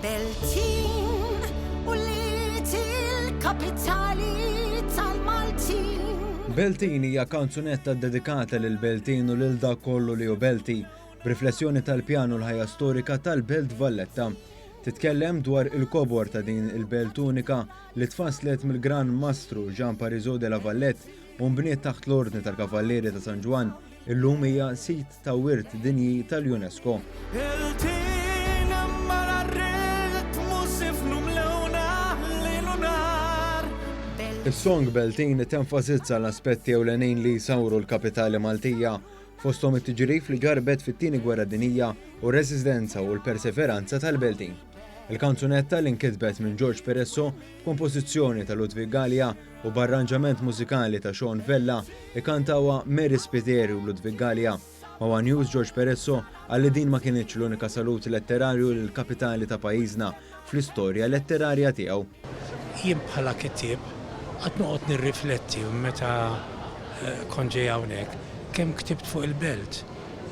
Beltin u l-kapitali tal-Maltin. Beltin hija kanzunetta dedikata lil Beltin u lil dak kollu li hu Belti, b'riflessjoni tal-pjanu l-ħajja storika tal-Belt Valletta. Titkellem dwar il-kobor ta' din il-Belt unika li tfasslet mill-Gran Mastru Gian Pariso della Vallette u mbniet taħt l-Ordni tal-Kavallieri ta' San Ġwan, illum hija sit ta' wirt dinji tal-UNESCO. Is-song Beltin tenfasizza l-aspetti ewlenin li jsawru l-kapitali Maltija fosthom it-tiġrif li ġarbet fit-tieni gwerra dinjija u r-resistenza u l-perseveranza tal-Beltin. Il-kanzunetta li nkitbet minn George Peresso b'kompożizzjoni ta' Ludwig Gallia u b'arranġament mużikali ta' Sean Vella ikkantawha Mary Spiteri u Ludwig Gallia. Ma News George Peresso għalli din ma kienitx l-unika salut letterarju lill-kapitali ta' pajjiżna fl-istorja letterarja tiegħu. Jien bħala kittieb qatt noqgħod nirrifletti meta kont ġej hawnhekk kemm ktibt fuq il-Belt.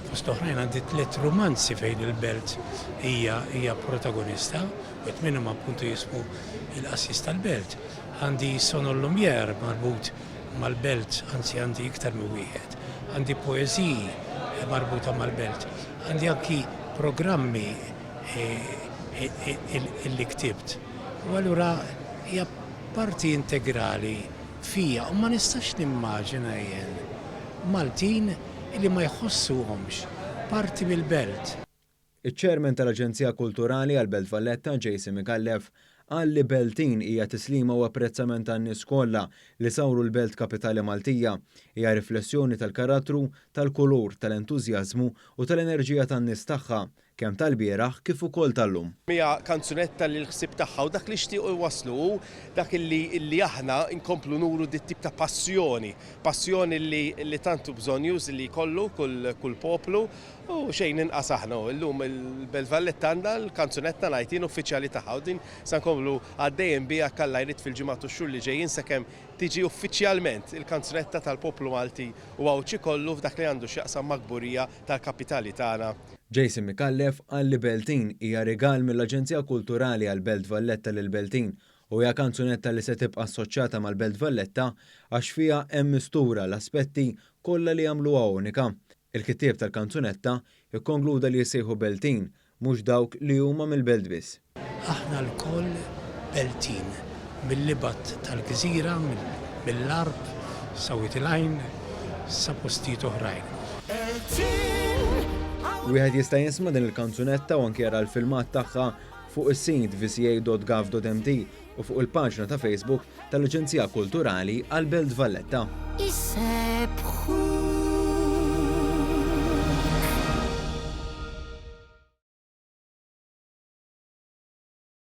Fost oħrajn għandi 3 romanzi fejn il-Belt hija protagonista, u qed minnhom appuntu jismu Il-Qassis tal-Belt. Għandi Sono l-Lumière marbut mal-Belt, anzi għandi iktar minn wieħed. Għandi poeżiji marbuta mal-Belt. Għandi anki programmi illi ktibt. U allura hija parti integrali fija u ma nistax nimmaġina jien Maltin illi ma jħossuhomx parti mill-Belt. Iċ-ċermen tal-Aġenzija Kulturali għall-Belt Valletta Jason Mikallef qal li Beltin hija tislima u apprezzament tan-nies kollha li sawru l-Belt Kapitali Maltija, hija riflessjoni tal-karattru, tal-kulur, tal-entużjażmu u tal-enerġija tan-nies tagħha, kemm tal-bieraħ kif ukoll tal-lum. Hija kanzunetta li l-ħsieb tagħha u dak li xtiequ jwasslu dak illi aħna nkomplu nuru dit tip ta' passjoni li tantu bżonn już li jkollu kull poplu u xejn inqas aħna. Illum il-Belt Valletta għandha l-kanzunetta ngħidin uffiċjali tagħha u din se nkomplu għaddejjem biha kalla jrid fil-ġimgħat u x-xhur li ġejjin sakemm tiġi uffiċjalment il-kanzunetta tal-poplu Malti u għawċi kollu f'dak li għandu x'jaqsam magburija tal-kapitali tagħna. Jason Mikallef qal li Beltin hija rigal mill-Aġenzija Kulturali għall-Belt Valletta lil Beltin u hija kanzunetta li se tibqa' assoċjata mal-Belt Valletta għax fiha hemm mistura l-aspetti kollha li jagħmluha unika. Il-kittieb tal-kanzunetta jikkonkluda li jsejħu Beltin mhux dawk li huma mill-Belt biss. Aħna l-koll Beltin, mill-libat tal-Gżira, mill-Arb, Sawit il-Għajn, sa postijiet oħrajn. Wieħed jista' jisma' din il-kanzunetta u anke jara l-filmat tagħha fuq is-sit vca.gov.mt u fuq il-paġna ta' Facebook tal-Aġenzija Kulturali għall-Belt Valletta.